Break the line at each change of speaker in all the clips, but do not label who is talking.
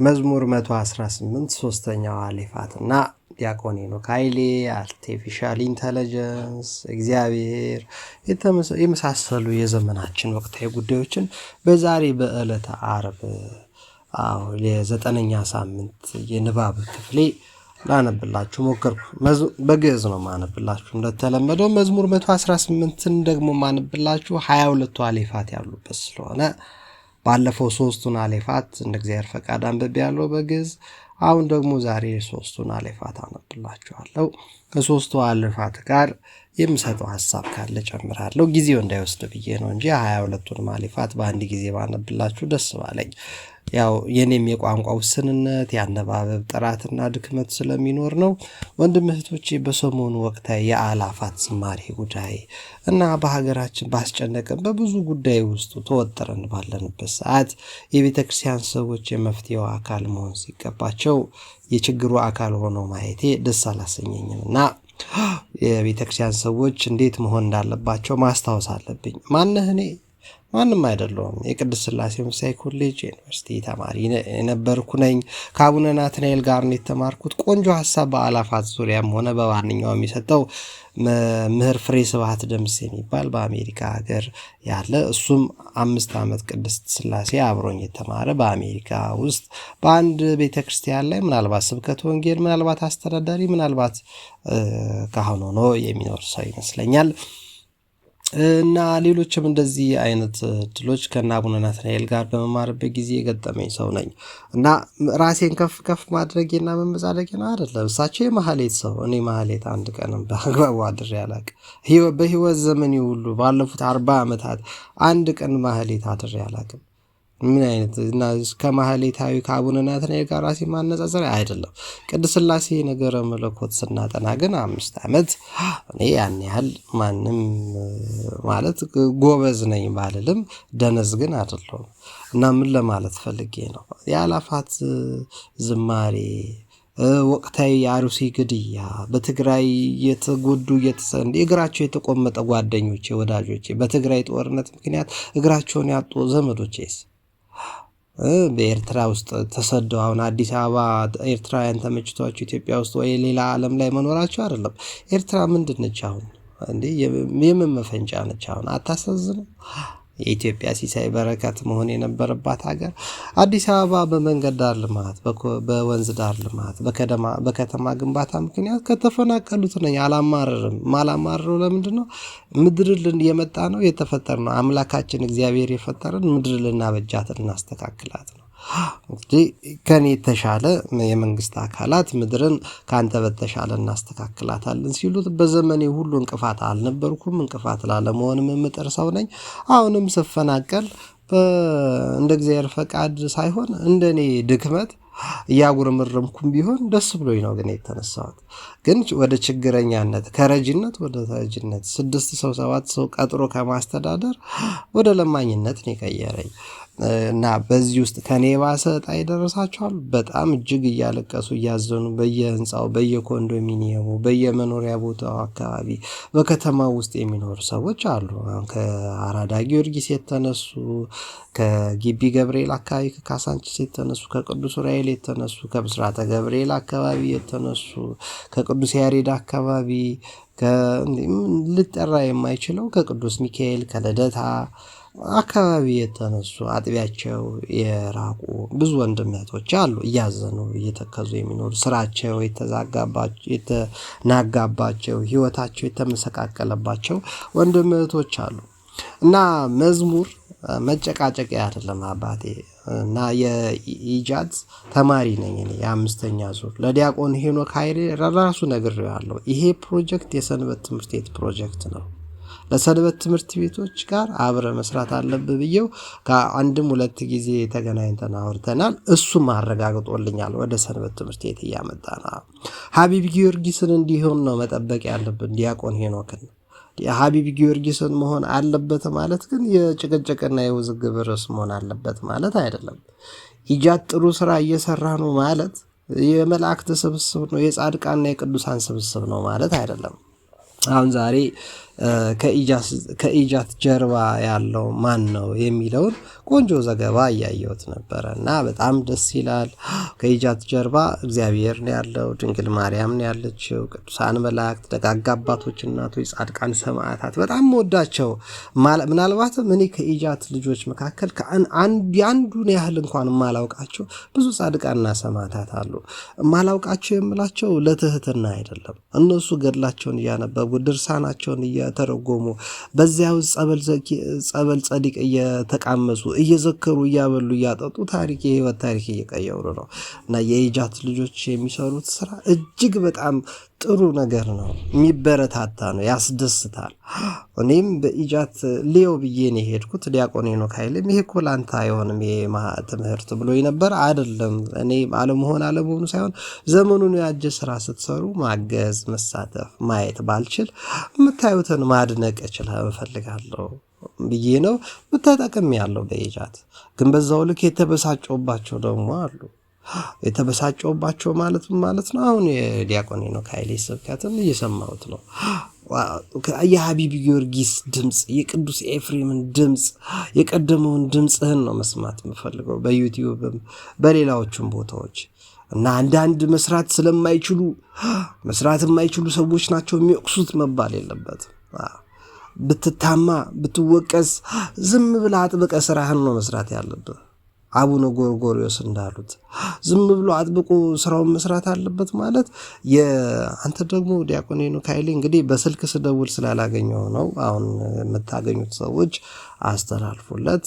መዝሙር 118 ሶስተኛው አሌፋትና ዲያቆን ሄኖክ ኃይሌ አርቲፊሻል ኢንተለጀንስ እግዚአብሔር የመሳሰሉ የዘመናችን ወቅታዊ ጉዳዮችን በዛሬ በዕለተ ዓርብ የዘጠነኛ ሳምንት የንባብ ክፍሌ ላነብላችሁ ሞከርኩ። በግዕዝ ነው ማነብላችሁ እንደተለመደው። መዝሙር 118ን ደግሞ ማነብላችሁ 22ቱ አሌፋት ያሉበት ስለሆነ ባለፈው ሶስቱን አሌፋት እንደ እግዚአብሔር ፈቃድ አንብቤያለሁ በግዕዝ። አሁን ደግሞ ዛሬ ሶስቱን አሌፋት አነብላችኋለሁ። ከሶስቱ አሌፋት ጋር የምሰጠው ሐሳብ ካለ ጨምራለሁ። ጊዜው እንዳይወስድ ብዬ ነው እንጂ 22ቱን አሌፋት በአንድ ጊዜ ባነብላችሁ ደስ ባለኝ። ያው የኔም የቋንቋ ውስንነት ያነባበብ ጥራትና ድክመት ስለሚኖር ነው። ወንድም እህቶቼ በሰሞኑ ወቅታዊ የአላፋት ዝማሬ ጉዳይ እና በሀገራችን ባስጨነቀን በብዙ ጉዳይ ውስጥ ተወጥረን ባለንበት ሰዓት የቤተክርስቲያን ሰዎች የመፍትሄው አካል መሆን ሲገባቸው የችግሩ አካል ሆነው ማየቴ ደስ አላሰኘኝም እና የቤተክርስቲያን ሰዎች እንዴት መሆን እንዳለባቸው ማስታወስ አለብኝ። ማነህ? እኔ ማንም አይደለሁም። የቅድስት ሥላሴ መንፈሳዊ ኮሌጅ ዩኒቨርሲቲ ተማሪ የነበርኩ ነኝ። ከአቡነ ናትናኤል ጋር ነው የተማርኩት። ቆንጆ ሐሳብ በአላፋት ዙሪያም ሆነ በማንኛውም የሰጠው መምህር ፍሬ ስብሐት ደምስ የሚባል በአሜሪካ ሀገር ያለ እሱም 5 ዓመት ቅድስት ሥላሴ አብሮኝ የተማረ በአሜሪካ ውስጥ በአንድ ቤተክርስቲያን ላይ ምናልባት ስብከት ወንጌል፣ ምናልባት አስተዳዳሪ፣ ምናልባት ካህን ሆኖ የሚኖር ሰው ይመስለኛል። እና ሌሎችም እንደዚህ አይነት ድሎች ከና አቡነ ናትናኤል ጋር በመማርበት ጊዜ የገጠመኝ ሰው ነኝ እና ራሴን ከፍ ማድረጌና መመጻደቄና አይደለም። እሳቸው የማህሌት ሰው፣ እኔ ማህሌት አንድ ቀንም በአግባቡ አድሬ አላውቅም። በህይወት ዘመኔ ሁሉ ባለፉት 40 ዓመታት አንድ ቀን ማህሌት አድሬ አላውቅም። ምን አይነት እና ከማህሌታዊ ከአቡነ ናትናኤል ጋር ራሴ ማነጻጸር አይደለም። ቅድስት ሥላሴ ነገረ መለኮት ስናጠና ግን 5 ዓመት እኔ ያን ያህል ማንም ማለት ጎበዝ ነኝ ባልልም ደነዝ ግን አይደለሁም። እና ምን ለማለት ፈልጌ ነው የአላፋት ዝማሬ ወቅታዊ የአሩሲ ግድያ፣ በትግራይ የተጎዱ እግራቸው የተቆመጠ ጓደኞቼ፣ ወዳጆቼ፣ በትግራይ ጦርነት ምክንያት እግራቸውን ያጡ ዘመዶቼስ በኤርትራ ውስጥ ተሰደው አሁን አዲስ አበባ ኤርትራውያን ተመችቷቸው ኢትዮጵያ ውስጥ ወይ ሌላ ዓለም ላይ መኖራቸው አይደለም። ኤርትራ ምንድን ነች አሁን? እንዴ የምን መፈንጫ ነች አሁን? አታሳዝንም? የኢትዮጵያ ሲሳይ በረከት መሆን የነበረባት ሀገር አዲስ አበባ በመንገድ ዳር ልማት፣ በወንዝ ዳር ልማት፣ በከተማ ግንባታ ምክንያት ከተፈናቀሉት ነኝ። አላማረርም። ማላማረረው ለምንድን ነው? ምድርን የመጣ ነው የተፈጠር ነው። አምላካችን እግዚአብሔር የፈጠረን ምድር ልናበጃት እናስተካክላት ነው። እንግዲህ ከኔ የተሻለ የመንግስት አካላት ምድርን ካንተ በተሻለ እናስተካክላታለን ሲሉት በዘመኔ ሁሉ እንቅፋት አልነበርኩም። እንቅፋት ላለመሆንም የምጥር ሰው ነኝ። አሁንም ስፈናቀል እንደ እግዚአብሔር ፈቃድ ሳይሆን እንደኔ ድክመት እያጉረመረምኩም ቢሆን ደስ ብሎኝ ነው ግን የተነሳሁት። ግን ወደ ችግረኛነት ከረጅነት ወደ ተረጅነት 6 ሰው 7 ሰው ቀጥሮ ከማስተዳደር ወደ ለማኝነት ነው የቀየረኝ። እና በዚህ ውስጥ ከኔ ባሰ ዕጣ ይደረሳቸዋል። በጣም እጅግ እያለቀሱ እያዘኑ በየህንፃው በየኮንዶሚኒየሙ በየመኖሪያ ቦታው አካባቢ በከተማው ውስጥ የሚኖሩ ሰዎች አሉ። ከአራዳ ጊዮርጊስ የተነሱ፣ ከጊቢ ገብርኤል አካባቢ ከካሳንቺስ የተነሱ፣ ከቅዱስ ዑራኤል የተነሱ፣ ከብስራተ ገብርኤል አካባቢ የተነሱ፣ ከቅዱስ ያሬድ አካባቢ ልጠራ የማይችለው ከቅዱስ ሚካኤል ከልደታ አካባቢ የተነሱ አጥቢያቸው የራቁ ብዙ ወንድምቶች አሉ። እያዘኑ እየተከዙ የሚኖሩ ስራቸው የተናጋባቸው ህይወታቸው የተመሰቃቀለባቸው ወንድምቶች አሉ። እና መዝሙር መጨቃጨቂያ አይደለም አባቴ። እና የኢጃዝ ተማሪ ነኝ እኔ የ5ኛ ዙር ለዲያቆን ሄኖክ ኃይሌ ራሱ ነግሬዋለሁ። ይሄ ፕሮጀክት የሰንበት ትምህርት ቤት ፕሮጀክት ነው። ለሰንበት ትምህርት ቤቶች ጋር አብረ መስራት አለብህ ብዬው ከአንድም 2 ጊዜ ተገናኝተን አውርተናል። እሱም አረጋግጦልኛል። ወደ ሰንበት ትምህርት ቤት እያመጣና ሀቢብ ጊዮርጊስን እንዲሆን ነው መጠበቅ ያለብን። ዲያቆን ሄኖክን የሀቢብ ጊዮርጊስን መሆን አለበት ማለት ግን የጭቅጭቅና የውዝግብ ርዕስ መሆን አለበት ማለት አይደለም። ኢጃት ጥሩ ስራ እየሰራ ነው ማለት የመላእክት ስብስብ ነው፣ የጻድቃንና የቅዱሳን ስብስብ ነው ማለት አይደለም። አሁን ዛሬ ከኢጃት ጀርባ ያለው ማን ነው የሚለውን ቆንጆ ዘገባ እያየሁት ነበረ እና በጣም ደስ ይላል። ከኢጃት ጀርባ እግዚአብሔር ነው ያለው፣ ድንግል ማርያም ነው ያለችው፣ ቅዱሳን መላእክት፣ ደጋጋ አባቶች፣ እናቶች፣ ጻድቃን፣ ሰማዕታት በጣም ወዳቸው። ምናልባትም እኔ ከኢጃት ልጆች መካከል የአንዱን ያህል እንኳን የማላውቃቸው ብዙ ጻድቃንና ሰማዕታት አሉ። የማላውቃቸው የምላቸው ለትህትና አይደለም። እነሱ ገድላቸውን እያነበቡ ድርሳናቸውን እየተረጎሙ በዚያ ውስጥ ጸበል ጸዲቅ እየተቃመሱ እየዘከሩ እያበሉ እያጠጡ የህይወት ታሪክ እየቀየሩ ነው እና የኢጃት ልጆች የሚሰሩት ስራ እጅግ በጣም ጥሩ ነገር ነው፣ የሚበረታታ ነው፣ ያስደስታል። እኔም በኢጃት ሊዮ ብዬ ነው የሄድኩት። ዲያቆን ሄኖክ ኃይሌም ይሄ እኮ ላንተ አይሆንም ይሄ ትምህርት ብሎ ነበር። አይደለም እኔ አለመሆኑ ሳይሆን ዘመኑን ያጀ ስራ ስትሰሩ ማገዝ፣ መሳተፍ፣ ማየት ባልችል የምታዩትን ማድነቅ እፈልጋለሁ ብዬ ነው ብታጠቅም ያለው በኢጃት። ግን በዛው ልክ የተበሳጨውባቸው ደግሞ አሉ። የተበሳጨውባቸው ማለት ነው። አሁን የዲያቆን ሄኖክ ኃይሌ ስብከትም እየሰማሁት ነው። የሀቢብ ጊዮርጊስ ድምፅ፣ የቅዱስ ኤፍሬምን ድምፅ፣ የቀደመውን ድምፅህን ነው መስማት የምፈልገው በዩቲዩብም በሌላዎቹም ቦታዎች እና አንዳንድ መስራት የማይችሉ ሰዎች ናቸው የሚወቅሱት መባል የለበትም። ብትታማ ብትወቀስ ዝም ብለህ አጥብቀ ስራህን ነው መስራት ያለብህ። አቡነ ጎርጎርዮስ እንዳሉት ዝም ብሎ አጥብቆ ስራውን መስራት አለበት ማለት አንተ ደግሞ ዲያቆን ሄኖክ ኃይሌ እንግዲህ በስልክ ስደውል ስላላገኘው ነው። አሁን የምታገኙት ሰዎች አስተላልፉለት።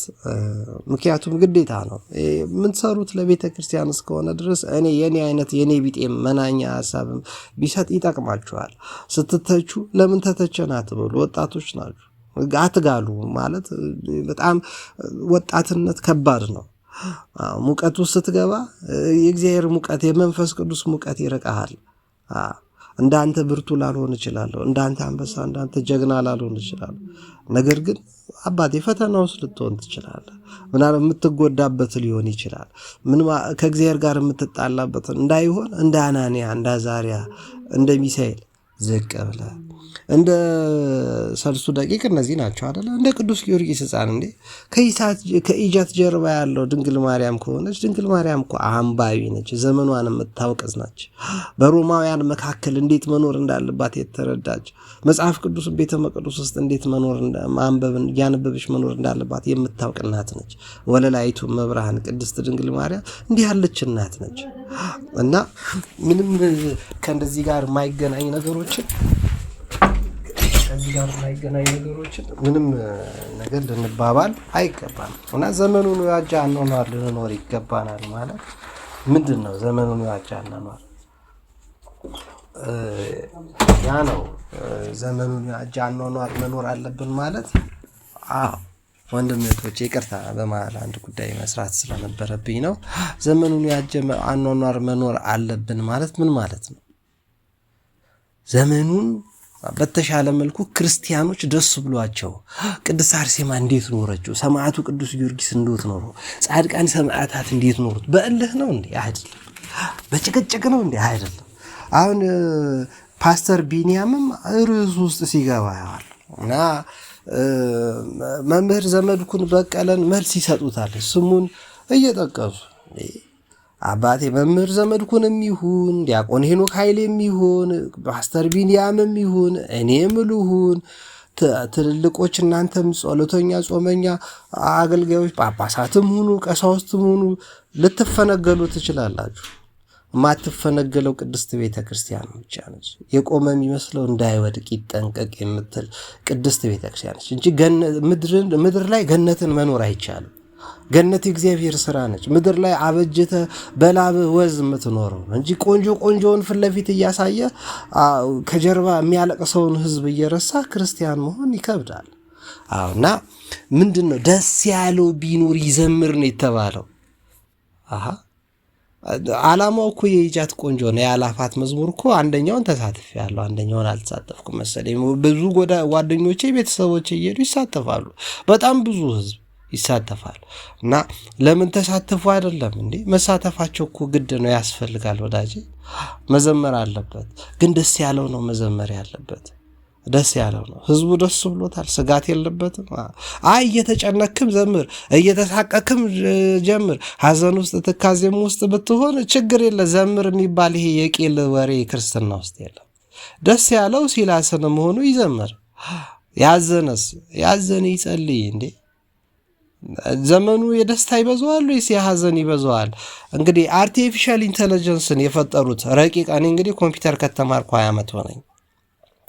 ምክንያቱም ግዴታ ነው የምትሰሩት ለቤተ ክርስቲያን እስከሆነ ድረስ የኔ ቢጤ መናኛ ሀሳብም ቢሰጥ ይጠቅማችኋል። ስትተቹ ለምን ተተቸን አትበሉ። ወጣቶች ናችሁ፣ አትጋሉ ማለት በጣም ወጣትነት ከባድ ነው። ሙቀት ውስጥ ስትገባ የእግዚአብሔር ሙቀት የመንፈስ ቅዱስ ሙቀት ይርቃሃል። እንዳንተ ብርቱ ላልሆን እችላለሁ፣ እንዳንተ አንበሳ እንዳንተ ጀግና ላልሆን እችላለሁ። ነገር ግን አባቴ ፈተና ውስጥ ልትሆን ትችላለህ። ምናልባት የምትጎዳበት ሊሆን ይችላል። ከእግዚአብሔር ጋር የምትጣላበት እንዳይሆን እንደ አናንያ እንደ አዛሪያ እንደ ሚሳኤል ዝቅ ብለህ እንደ ሰልሱ ደቂቅ እነዚህ ናቸው አይደለ? እንደ ቅዱስ ጊዮርጊስ ሕፃን እንዴ ከኢጃት ጀርባ ያለው ድንግል ማርያም ከሆነች ድንግል ማርያም እኮ አንባቢ ነች፣ ዘመኗን የምታውቅዝ ናች። በሮማውያን መካከል እንዴት መኖር እንዳለባት የተረዳች፣ መጽሐፍ ቅዱስ ቤተ መቅደስ ውስጥ እንዴት ማንበብን እያነበበች መኖር እንዳለባት የምታውቅ እናት ነች። ወለላይቱ መብርሃን ቅድስት ድንግል ማርያም እንዲህ ያለች እናት ነች እና ምንም ከእንደዚህ ጋር የማይገናኝ ነገሮችን ምንም ነገር ልንባባል አይገባም እና ዘመኑን ያጃ አኗኗር ልንኖር ይገባናል። ማለት ምንድን ነው ዘመኑን ያጃ አኗኗር? ያ ነው ዘመኑን ያጃ አኗኗር መኖር አለብን ማለት። ወንድም እህቶቼ ይቅርታ በመሀል አንድ ጉዳይ መስራት ስለነበረብኝ ነው። ዘመኑን ያጀ አኗኗር መኖር አለብን ማለት ምን ማለት ነው? ዘመኑን በተሻለ መልኩ ክርስቲያኖች ደስ ብሏቸው ቅድስት አርሴማ እንዴት ኖረችው፣ ሰማዕቱ ቅዱስ ጊዮርጊስ እንዴት ኖሩ፣ ጻድቃን ሰማዕታት እንዴት ኖሩት። በእልህ ነው እንዴ? አይደለም። በጭቅጭቅ ነው እንዴ? አይደለም። አሁን ፓስተር ቢኒያምም ርዕሱ ውስጥ ሲገባ ያዋል እና መምህር ዘመድኩን በቀለን መልስ ይሰጡታል ስሙን እየጠቀሱ። አባቴ መምህር ዘመድኩንም ይሁን ዲያቆን ሄኖክ ኃይሌም ይሁን ፓስተር ቢንያምም ይሁን እኔም ልሁን ትልልቆች እናንተም ጸሎተኛ ጾመኛ አገልጋዮች ጳጳሳትም ሁኑ ቀሳውስትም ሁኑ ልትፈነገሉ ትችላላችሁ። ማትፈነገለው ቅድስት ቤተ ክርስቲያን ብቻ ነች። የቆመ የሚመስለው እንዳይወድቅ ይጠንቀቅ የምትል ቅድስት ቤተ ክርስቲያን ነች እንጂ ምድር ላይ ገነትን መኖር አይቻልም። ገነት የእግዚአብሔር ስራ ነች። ምድር ላይ አበጀተ በላብ ወዝ የምትኖረው እንጂ ቆንጆውን ፊት ለፊት እያሳየ ከጀርባ የሚያለቅሰውን ህዝብ እየረሳ ክርስቲያን መሆን ይከብዳል። እና ምንድነው ደስ ያለው ቢኖር ይዘምር ነው የተባለው። አላማው እኮ የኢጃት ቆንጆ ነው። የአላፋት መዝሙር እኮ አንደኛውን ተሳትፍ ያለው አንደኛውን አልተሳተፍኩም መሰለኝ። ብዙ ጓደኞቼ ቤተሰቦቼ እየሄዱ ይሳተፋሉ። በጣም ብዙ ህዝብ ይሳተፋል። እና ለምን ተሳተፉ አይደለም እንዴ? መሳተፋቸው እኮ ግድ ነው፣ ያስፈልጋል። ወዳጄ መዘመር አለበት፣ ግን ደስ ያለው ነው መዘመር ያለበት ደስ ያለው ነው። ህዝቡ ደስ ብሎታል፣ ስጋት የለበትም። አይ እየተጨነክም ዘምር፣ እየተሳቀክም ጀምር፣ ሀዘን ውስጥ ትካዜም ውስጥ ብትሆን ችግር የለ ዘምር የሚባል ይሄ የቂል ወሬ ክርስትና ውስጥ የለም። ደስ ያለው ሲላስን መሆኑ ይዘምር፣ ያዘነ ይጸልይ። እንዴ ዘመኑ የደስታ ይበዛዋል ወይስ የሀዘን ይበዛዋል? እንግዲህ አርቲፊሻል ኢንተለጀንስን የፈጠሩት ረቂቅ እኔ እንግዲህ ኮምፒውተር ከተማርኩ 20 ዓመት ሆነኝ።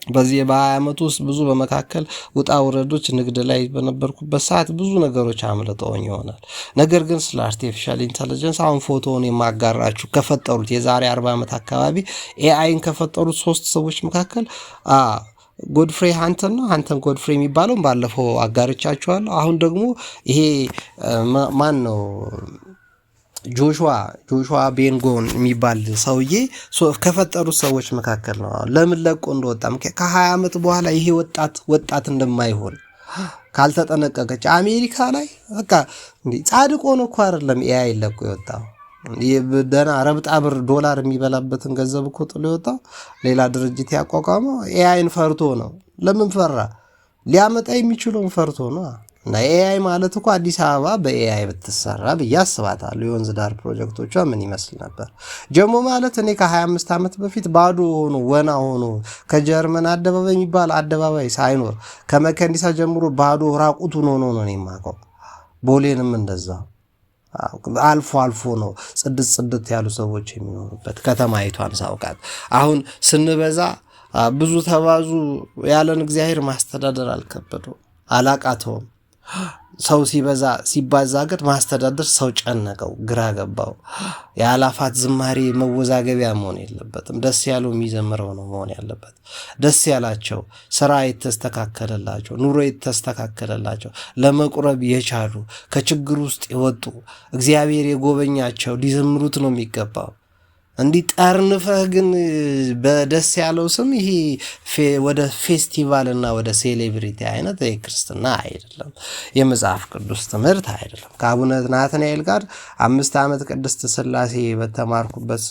በዚህ በ20 ዓመት ውስጥ ብዙ በመካከል ውጣ ውረዶች ንግድ ላይ በነበርኩበት ሰዓት ብዙ ነገሮች አምልጠውኝ ይሆናል። ነገር ግን ስለ አርቲፊሻል ኢንተለጀንስ አሁን ፎቶውን የማጋራችሁ ከፈጠሩት የዛሬ 40 ዓመት አካባቢ ኤአይን ከፈጠሩት 3 ሰዎች መካከል ጎድፍሬ ሃንተን ጎድፍሬ የሚባለው ባለፈው አጋርቻችኋለሁ። አሁን ደግሞ ይሄ ማን ነው ጆሹዋ ቤንጎን የሚባል ሰውዬ ከፈጠሩት ሰዎች መካከል ነው። ለምን ለቆ እንደወጣም ከ20 ዓመት በኋላ ይሄ ወጣት እንደማይሆን ካልተጠነቀቀች አሜሪካ ላይ በቃ ጻድቅ ሆኖ እኮ አይደለም ኤአይ ለቆ የወጣው ደና ረብጣ ብር ዶላር የሚበላበትን ገንዘብ እኮ ጥሎ የወጣው ሌላ ድርጅት ያቋቋመው ኤአይን ፈርቶ ነው። ለምን ፈራ? ሊያመጣ የሚችለውን ፈርቶ ነው። እና ኤአይ ማለት እኮ አዲስ አበባ በኤአይ ብትሰራ ብዬ አስባታለሁ። የወንዝ ዳር ፕሮጀክቶቿ ምን ይመስል ነበር? ጀሞ ማለት እኔ ከ25 ዓመት በፊት ባዶ ሆኖ ወና ሆኖ ከጀርመን አደባባይ የሚባል አደባባይ ሳይኖር ከመከኒሳ ጀምሮ ባዶ ራቁቱን ሆኖ ነው የማውቀው። ቦሌንም እንደዛ አልፎ ነው ጽድት ያሉ ሰዎች የሚኖሩበት ከተማይቷን ሳውቃት። አሁን ስንበዛ ብዙ ተባዙ ያለን እግዚአብሔር ማስተዳደር አልከበደው አላቃተውም። ሰው ሲባዛ ግን ማስተዳደር ሰው ጨነቀው፣ ግራ ገባው። የአላፋት ዝማሬ መወዛገቢያ መሆን የለበትም። ደስ ያለው የሚዘምረው ነው መሆን ያለበት። ደስ ያላቸው ስራ የተስተካከለላቸው፣ ኑሮ የተስተካከለላቸው፣ ለመቁረብ የቻሉ ከችግር ውስጥ የወጡ እግዚአብሔር የጎበኛቸው ሊዘምሩት ነው የሚገባው። እንዲህ ጠርንፈህ ግን በደስ ያለው ስም ይሄ ወደ ፌስቲቫል እና ወደ ሴሌብሪቲ አይነት ክርስትና አይደለም፣ የመጽሐፍ ቅዱስ ትምህርት አይደለም። ከአቡነ ናትናኤል ጋር 5 ዓመት ቅድስት ሥላሴ በተማርኩበት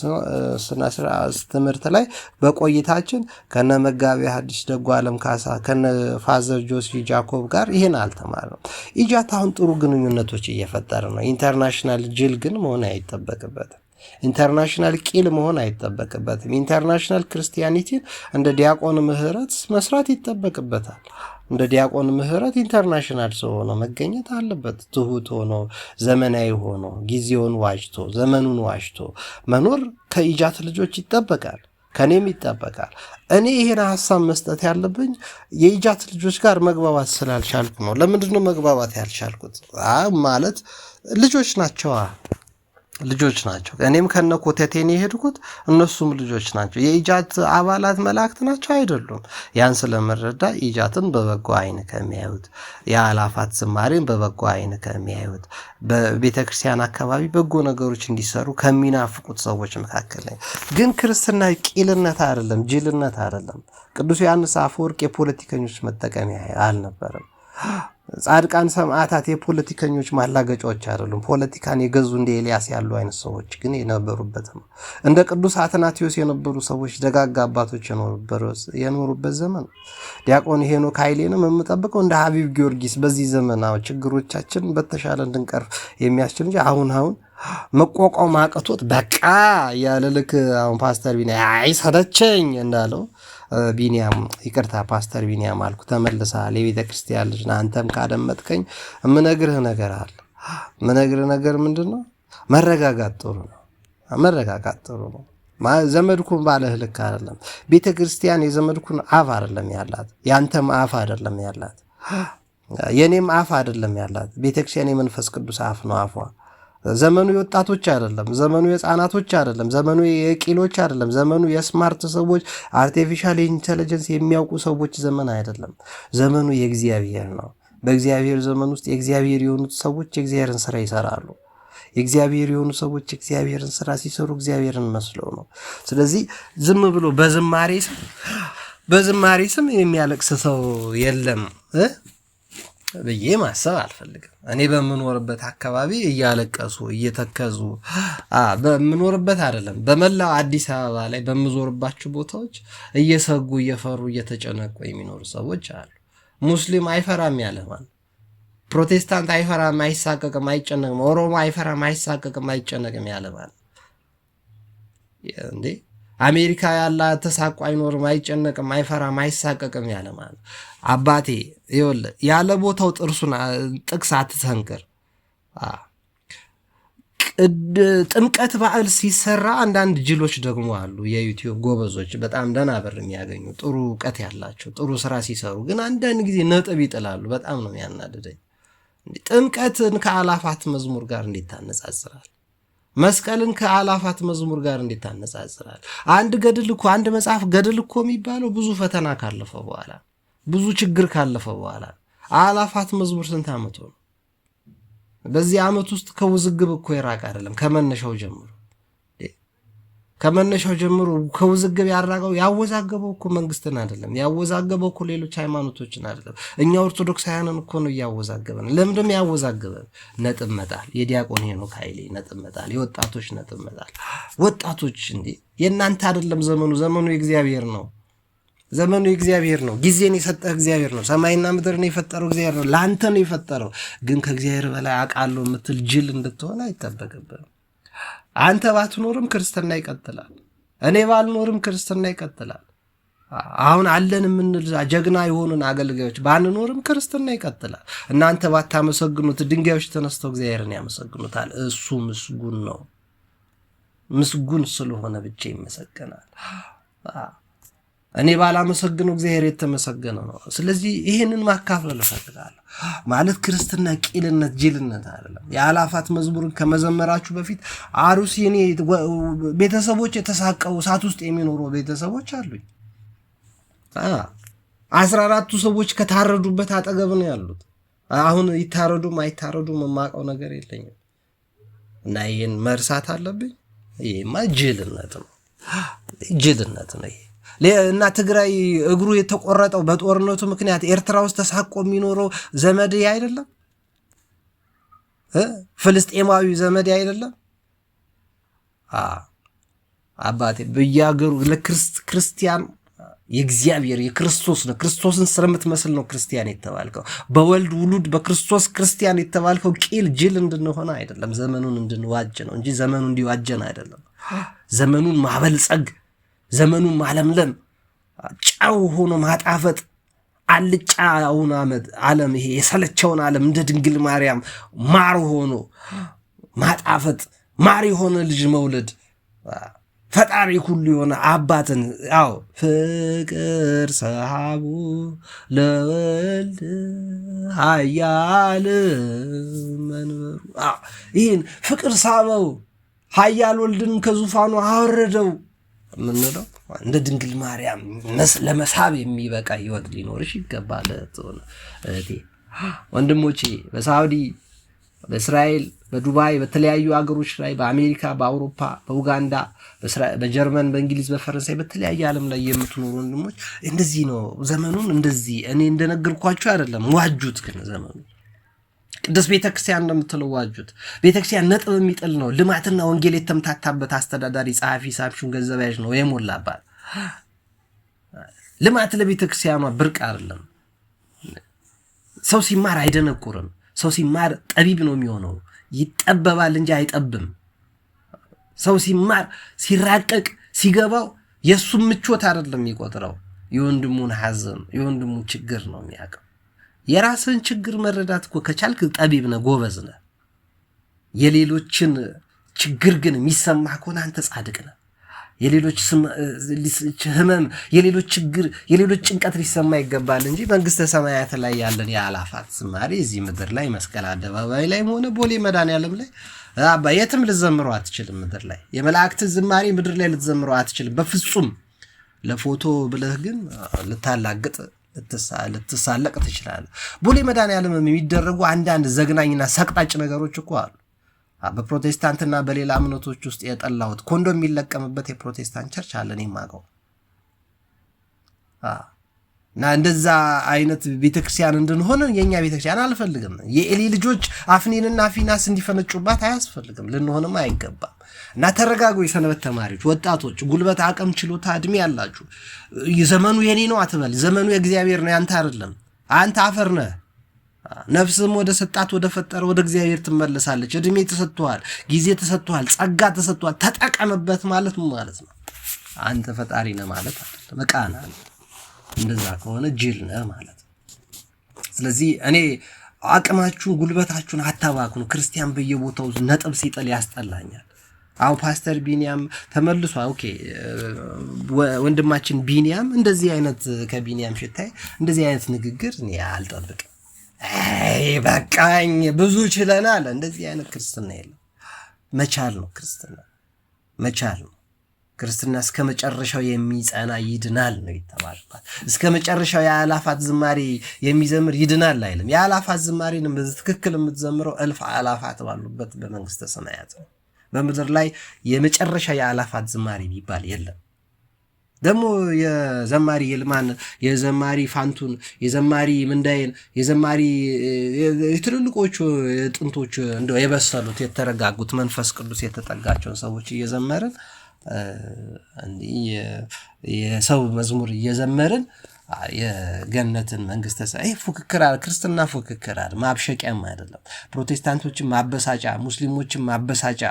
ትምህርት ላይ በቆይታችን ከነ መጋቢ ሐዲስ ደጉ ዓለም ካሳ ከነ ፋዘር ጆሲ ጃኮብ ጋር ይህን አልተማርንም። ኢጃት አሁን ጥሩ ግንኙነቶች እየፈጠረ ነው። ኢንተርናሽናል ጅል ግን መሆን አይጠበቅበትም። ኢንተርናሽናል ቂል መሆን አይጠበቅበትም። ኢንተርናሽናል ክርስቲያኒቲን እንደ ዲያቆን ምህረት መስራት ይጠበቅበታል። እንደ ዲያቆን ምህረት ኢንተርናሽናል ሰው ሆኖ መገኘት አለበት። ትሁት ሆኖ ዘመናዊ ሆኖ ጊዜውን ዋጅቶ ዘመኑን ዋጅቶ መኖር ከኢጃት ልጆች ይጠበቃል፣ ከኔም ይጠበቃል። እኔ ይሄን ሀሳብ መስጠት ያለብኝ የኢጃት ልጆች ጋር መግባባት ስላልቻልኩ ነው። ለምንድነው መግባባት ያልቻልኩት? ማለት ልጆች ናቸው። እኔም ከነ ኮተቴን የሄድኩት እነሱም ልጆች ናቸው። የኢጃት አባላት መላእክት ናቸው አይደሉም። ያን ስለመረዳ ኢጃትን በበጎ አይን ከሚያዩት፣ የአላፋት ዝማሬን በበጎ አይን ከሚያዩት፣ በቤተ ክርስቲያን አካባቢ በጎ ነገሮች እንዲሰሩ ከሚናፍቁት ሰዎች መካከል ላይ ግን ክርስትና ቂልነት አይደለም፣ ጅልነት አይደለም። ቅዱስ ዮሐንስ አፈወርቅ የፖለቲከኞች መጠቀሚያ አልነበረም። ጻድቃን ሰማዕታት የፖለቲከኞች ማላገጫዎች አይደሉም። ፖለቲካን የገዙ እንደ ኤልያስ ያሉ አይነት ሰዎች ግን የነበሩበት ነው። እንደ ቅዱስ አትናቴዎስ የነበሩ ሰዎች ደጋጋ አባቶች የኖሩበት ዘመን ነው። ዲያቆን ሄኖክ ኃይሌንም የምጠብቀው እንደ ሀቢብ ጊዮርጊስ በዚህ ዘመን ችግሮቻችን በተሻለ እንድንቀርፍ የሚያስችል እንጂ አሁን መቋቋም አቅቶት በቃ ያለ ልክ አሁን ፓስተር ቢኒያም ሰለቸኝ እንዳለው ፓስተር ቢኒያም አልኩ ተመልሰሃል። የቤተ ክርስቲያን ልጅ አንተም ካደመጥከኝ የምነግርህ ነገር አለ። የምነግርህ ነገር ምንድን ነው? መረጋጋት ጥሩ ነው። ዘመድኩን ባለህ ልክ አይደለም። ቤተ ክርስቲያን የዘመድኩን አፍ አይደለም ያላት፣ ያንተም አፍ አይደለም ያላት፣ የኔም አፍ አይደለም ያላት። ቤተ ክርስቲያን የመንፈስ ቅዱስ አፍ ነው አፏ። ዘመኑ የወጣቶች አይደለም፣ ዘመኑ የህፃናቶች አይደለም፣ ዘመኑ የቂሎች አይደለም፣ ዘመኑ የስማርት ሰዎች አርቲፊሻል ኢንተለጀንስ የሚያውቁ ሰዎች ዘመን አይደለም። ዘመኑ የእግዚአብሔር ነው። በእግዚአብሔር ዘመን ውስጥ የእግዚአብሔር የሆኑት ሰዎች የእግዚአብሔርን ስራ ይሰራሉ። የእግዚአብሔር የሆኑ ሰዎች የእግዚአብሔርን ስራ ሲሰሩ እግዚአብሔርን መስለው ነው። ስለዚህ ዝም ብሎ በዝማሬ ስም የሚያለቅስ ሰው የለም። ብዬ ማሰብ አልፈልግም። እኔ በምኖርበት አካባቢ እያለቀሱ እየተከዙ በምኖርበት አይደለም በመላው አዲስ አበባ ላይ በምዞርባቸው ቦታዎች እየሰጉ እየፈሩ እየተጨነቁ የሚኖሩ ሰዎች አሉ። ሙስሊም አይፈራም ያለ ማለት፣ ፕሮቴስታንት አይፈራም አይሳቀቅም አይጨነቅም፣ ኦሮሞ አይፈራም አይሳቀቅም አይጨነቅም ያለ ማለት እንዴ አሜሪካ ያለ ተሳቆ አይኖርም አይጨነቅም አይፈራም አይሳቀቅም ያለ ማለት አባቴ ይኸውልህ ያለ ቦታው ጥርሱን ጥቅስ አትሰንቅር። ጥምቀት በዓል ሲሰራ አንዳንድ ጅሎች ደግሞ አሉ፣ የዩቲዩብ ጎበዞች በጣም ደህና ብር የሚያገኙ ጥሩ እውቀት ያላቸው ጥሩ ስራ ሲሰሩ ግን አንዳንድ ጊዜ ነጥብ ይጥላሉ። በጣም ነው የሚያናድደኝ። ጥምቀትን ከአላፋት መዝሙር ጋር እንዴት ታነጻጽራል? መስቀልን ከአላፋት መዝሙር ጋር እንዴት ታነጻጽራል? አንድ ገድል እኮ አንድ መጽሐፍ ገድል እኮ የሚባለው ብዙ ፈተና ካለፈ በኋላ ብዙ ችግር ካለፈ በኋላ። አላፋት መዝሙር ስንት ዓመቱ ነው? በዚህ ዓመት ውስጥ ከውዝግብ እኮ የራቅ አይደለም። ከመነሻው ጀምሮ ከውዝግብ ያራቀው ያወዛገበው እኮ መንግስትን አይደለም፣ ያወዛገበው እኮ ሌሎች ሃይማኖቶችን አይደለም። እኛ ኦርቶዶክሳውያንን እኮ ነው እያወዛገበን። ለምንድነው ያወዛገበን? ነጥብ መጣል። የዲያቆን ሄኖክ ኃይሌ ነጥብ መጣል፣ የወጣቶች ነጥብ መጣል። ወጣቶች እንዴ የእናንተ አይደለም ዘመኑ፣ ዘመኑ የእግዚአብሔር ነው። ዘመኑ የእግዚአብሔር ነው። ጊዜን የሰጠህ እግዚአብሔር ነው። ሰማይና ምድርን የፈጠረው እግዚአብሔር ነው። ለአንተ ነው የፈጠረው። ግን ከእግዚአብሔር በላይ አውቃለሁ የምትል ጅል እንድትሆን አይጠበቅብህም። አንተ ባትኖርም ክርስትና ይቀጥላል። እኔ ባልኖርም ክርስትና ይቀጥላል። አሁን አለን የምንል ጀግና የሆኑን አገልጋዮች ባንኖርም ክርስትና ይቀጥላል። እናንተ ባታመሰግኑት ድንጋዮች ተነስተው እግዚአብሔርን ያመሰግኑታል። እሱ ምስጉን ነው። ምስጉን ስለሆነ ብቻ ይመሰገናል። እኔ ባላመሰግነው እግዚአብሔር የተመሰገነ ነው። ስለዚህ ይሄንን ማካፈል እፈልጋለሁ። ማለት ክርስትና ቂልነት፣ ጅልነት አይደለም። የአላፋት መዝሙርን ከመዘመራችሁ በፊት አሩሲ እኔ ቤተሰቦች የተሳቀው እሳት ውስጥ የሚኖሩ ቤተሰቦች አሉኝ። 14ቱ ሰዎች ከታረዱበት አጠገብ ነው ያሉት። አሁን ይታረዱም አይታረዱም የማውቀው ነገር የለኝም እና ይሄን መርሳት አለብኝ። ይሄማ ጅልነት ነው፣ ጅልነት ነው ይሄ። እና ትግራይ እግሩ የተቆረጠው በጦርነቱ ምክንያት ኤርትራ ውስጥ ተሳቆ የሚኖረው ዘመድ አይደለም? ፍልስጤማዊ ዘመድ አይደለም? አባቴ በያገሩ ለክርስቲያን የእግዚአብሔር የክርስቶስ ነው። ክርስቶስን ስለምትመስል ነው ክርስቲያን የተባልከው። በወልድ ውሉድ በክርስቶስ ክርስቲያን የተባልከው ቂል ጅል እንድንሆነ አይደለም፣ ዘመኑን እንድንዋጅ ነው እንጂ ዘመኑ እንዲዋጀን አይደለም። ዘመኑን ማበልጸግ፣ ዘመኑን ማለምለም፣ ጨው ሆኖ ማጣፈጥ፣ አልጫውን ዓለም ይሄ የሰለቸውን ዓለም እንደ ድንግል ማርያም ማር ሆኖ ማጣፈጥ፣ ማር የሆነ ልጅ መውለድ፣ ፈጣሪ ሁሉ የሆነ አባትን ያው ፍቅር ሰሃቡ ለወልድ ኃያል መንበሩ ይህን ፍቅር ሳበው ኃያል ወልድን ከዙፋኑ አወረደው ምንለው እንደ ድንግል ማርያም ለመሳብ የሚበቃ ህይወት ሊኖርሽ ይገባል። እህቴ ወንድሞቼ፣ በሳውዲ በእስራኤል በዱባይ በተለያዩ አገሮች ላይ በአሜሪካ በአውሮፓ በኡጋንዳ በጀርመን በእንግሊዝ በፈረንሳይ በተለያየ ዓለም ላይ የምትኖሩ ወንድሞች እንደዚህ ነው ዘመኑን። እንደዚህ እኔ እንደነገርኳችሁ አይደለም፣ ዋጁት። ግን ዘመኑ ቅዱስ ቤተክርስቲያን እንደምትለው ዋጁት። ቤተክርስቲያን ነጥብ የሚጥል ነው። ልማትና ወንጌል የተምታታበት አስተዳዳሪ ጸሐፊ ሳብሹን ገንዘብ ያዥ ነው የሞላባት። ልማት ለቤተክርስቲያኗ ብርቅ አይደለም። ሰው ሲማር አይደነቁርም። ሰው ሲማር ጠቢብ ነው የሚሆነው። ይጠበባል እንጂ አይጠብም። ሰው ሲማር ሲራቀቅ ሲገባው የእሱም ምቾት አይደለም የሚቆጥረው፣ የወንድሙን ሐዘን የወንድሙን ችግር ነው የሚያውቀው። የራስን ችግር መረዳት እኮ ከቻልክ ጠቢብ ነህ፣ ጎበዝ ነህ። የሌሎችን ችግር ግን የሚሰማህ ከሆነ አንተ ጻድቅ ነህ። የሌሎች ህመም፣ የሌሎች ችግር፣ የሌሎች ጭንቀት ሊሰማ ይገባል እንጂ መንግስተ ሰማያት ላይ ያለን የአላፋት ዝማሬ እዚህ ምድር ላይ መስቀል አደባባይ ላይ ሆነ ቦሌ መድኃኔዓለም ላይ የትም ልትዘምረው አትችልም። ምድር ላይ የመላእክት ዝማሬ ምድር ላይ ልትዘምረው አትችልም በፍጹም። ለፎቶ ብለህ ግን ልታላግጥ ልትሳለቅ ትችላለህ። ቦሌ መድኃኔዓለም የሚደረጉ አንዳንድ ዘግናኝና ሰቅጣጭ ነገሮች እኮ አሉ። በፕሮቴስታንትና በሌላ እምነቶች ውስጥ የጠላሁት ኮንዶም የሚለቀምበት የፕሮቴስታንት ቸርች አለ። እኔ የማውቀው እና እንደዛ አይነት ቤተክርስቲያን እንድንሆን የኛ ቤተክርስቲያን አልፈልግም። የኤሊ ልጆች አፍኒንና ፊናስ እንዲፈነጩባት አያስፈልግም፣ ልንሆንም አይገባም። እና ተረጋጉ የሰንበት ተማሪዎች፣ ወጣቶች፣ ጉልበት፣ አቅም፣ ችሎታ፣ እድሜ ያላችሁ ዘመኑ የኔ ነው አትበል። ዘመኑ የእግዚአብሔር ነው፣ ያንተ አይደለም። አንተ አፈር ነህ። ነፍስም ወደ ሰጣት ወደ ፈጠረ ወደ እግዚአብሔር ትመለሳለች። እድሜ ተሰጥቷል፣ ጊዜ ተሰጥቷል፣ ጸጋ ተሰጥቷል። ተጠቀምበት ማለት ነው ማለት ነው። አንተ ፈጣሪ ነህ ማለት አይደለም፣ ዕቃ ነህ። እንደዛ ከሆነ ጅል ነህ ማለት ነው። ስለዚህ እኔ አቅማችሁን ጉልበታችሁን አታባክኑ። ክርስቲያን በየቦታው ነጥብ ሲጥል ያስጠላኛል። አሁን ፓስተር ቢኒያም ተመልሶ ኦኬ ወንድማችን ቢኒያም እንደዚህ አይነት ከቢኒያም ሽታይ እንደዚህ አይነት ንግግር እኔ አልጠብቅም። በቃኝ ብዙ ችለናል። እንደዚህ አይነት ክርስትና የለም። መቻል ነው ክርስትና፣ መቻል ነው ክርስትና። እስከ መጨረሻው የሚጸና ይድናል ነው የተባለባት። እስከ መጨረሻው የአላፋት ዝማሬ የሚዘምር ይድናል አይልም። የአላፋት ዝማሬን በትክክል የምትዘምረው እልፍ አላፋት ባሉበት በመንግስተ ሰማያት ነው። በምድር ላይ የመጨረሻ የአላፋት ዝማሬ የሚባል የለም። ደግሞ የዘማሪ ይልማን፣ የዘማሪ ፋንቱን፣ የዘማሪ ምንዳይን፣ የዘማሪ የትልልቆቹ ጥንቶች እንደው የበሰሉት የተረጋጉት መንፈስ ቅዱስ የተጠጋቸውን ሰዎች እየዘመርን የሰው መዝሙር እየዘመርን የገነትን መንግስተ ሰማያት ፉክክር አለ። ክርስትና ፉክክር አለ፣ ማብሸቂያም አይደለም። ፕሮቴስታንቶችን ማበሳጫ፣ ሙስሊሞችን ማበሳጫ፣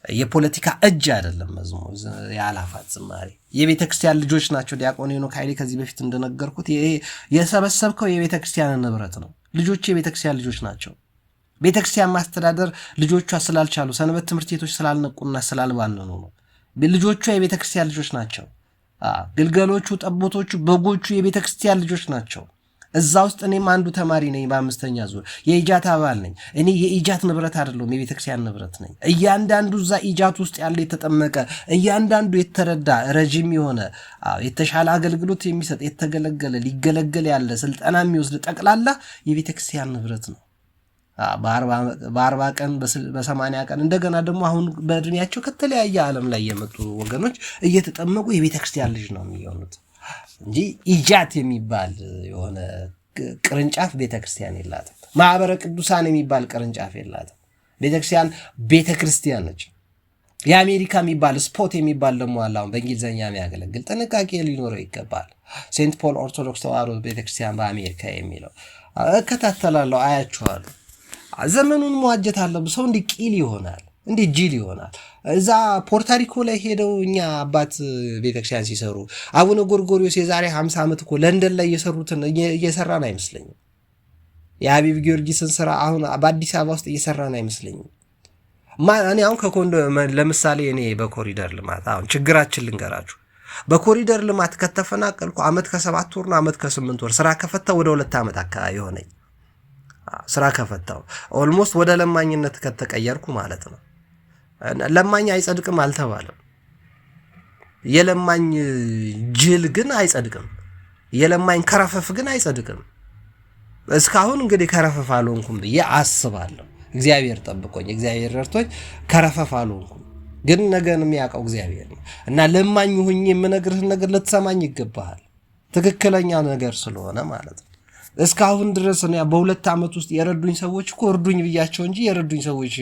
የፖለቲካ እጅ አይደለም። መዝሙር የአላፋት ዝማሬ የቤተ ክርስቲያን ልጆች ናቸው። ዲያቆን ሄኖክ ኃይሌ ከዚህ በፊት እንደነገርኩት የሰበሰብከው የቤተ ክርስቲያን ንብረት ነው። ልጆች የቤተ ክርስቲያን ልጆች ናቸው። ቤተ ክርስቲያን ማስተዳደር ልጆቿ ስላልቻሉ፣ ሰንበት ትምህርት ቤቶች ስላልነቁና ስላልባነኑ ነው። ልጆቿ የቤተ ክርስቲያን ልጆች ናቸው። ግልገሎቹ፣ ጠቦቶቹ፣ በጎቹ የቤተ ክርስቲያን ልጆች ናቸው። እዛ ውስጥ እኔም አንዱ ተማሪ ነኝ። በ5ኛ ዙር የኢጃት አባል ነኝ። እኔ የኢጃት ንብረት አይደለሁም፣ የቤተ ክርስቲያን ንብረት ነኝ። እያንዳንዱ እዛ ኢጃት ውስጥ ያለ የተጠመቀ፣ እያንዳንዱ የተረዳ ረዥም የሆነ የተሻለ አገልግሎት የሚሰጥ የተገለገለ ሊገለገል ያለ ስልጠና የሚወስድ ጠቅላላ የቤተ ክርስቲያን ንብረት ነው። በ40 ቀን በ80 ቀን እንደገና ደግሞ አሁን በእድሜያቸው ከተለያየ ዓለም ላይ የመጡ ወገኖች እየተጠመቁ የቤተ ክርስቲያን ልጅ ነው የሚሆኑት እንጂ ኢጃት የሚባል የሆነ ቅርንጫፍ ቤተክርስቲያን የላትም። ማህበረ ቅዱሳን የሚባል ቅርንጫፍ የላትም። ቤተክርስቲያን ቤተክርስቲያን ነች። የአሜሪካ የሚባል ስፖት የሚባል ደግሞ አለ፣ አሁን በእንግሊዝኛ የሚያገለግል ጥንቃቄ ሊኖረው ይገባል። ሴንት ፖል ኦርቶዶክስ ተዋሕዶ ቤተክርስቲያን በአሜሪካ የሚለው እከታተላለሁ፣ አያችኋለሁ። ዘመኑን መዋጀት አለብህ። ሰው እንዲህ ቂል ይሆናል፣ እንዲህ ጅል ይሆናል። እዛ ፖርታሪኮ ላይ ሄደው እኛ አባት ቤተክርስቲያን ሲሰሩ አቡነ ጎርጎሪዮስ የዛሬ 50 ዓመት እኮ ለንደን ላይ የሰሩትን እየሰራን አይመስለኝም። የሀቢብ ጊዮርጊስን ስራ አሁን በአዲስ አበባ ውስጥ እየሰራን አይመስለኝም። እኔ አሁን ለምሳሌ እኔ በኮሪደር ልማት አሁን ችግራችን ልንገራችሁ። በኮሪደር ልማት ከተፈናቀልኩ ዓመት ከ7 ወር ነው፣ ዓመት ከ8 ወር። ስራ ከፈታው ወደ 2 ዓመት አካባቢ ሆነኝ። ስራ ከፈታው ኦልሞስት ወደ ለማኝነት ከተቀየርኩ ማለት ነው። ለማኝ አይጸድቅም አልተባለም። የለማኝ ጅል ግን አይጸድቅም። የለማኝ ከረፈፍ ግን አይጸድቅም። እስካሁን እንግዲህ ከረፈፍ አልሆንኩም ብዬ አስባለሁ። እግዚአብሔር ጠብቆኝ፣ እግዚአብሔር ረድቶኝ ከረፈፍ አልሆንኩም። ግን ነገን የሚያውቀው እግዚአብሔር ነው እና ለማኝ ሁኜ የምነግርህን ነገር ልትሰማኝ ይገባሃል። ትክክለኛ ነገር ስለሆነ ማለት ነው። እስካሁን ድረስ በ2 ዓመት ውስጥ የረዱኝ ሰዎች እኮ እርዱኝ ብያቸው እንጂ የረዱኝ ሰዎች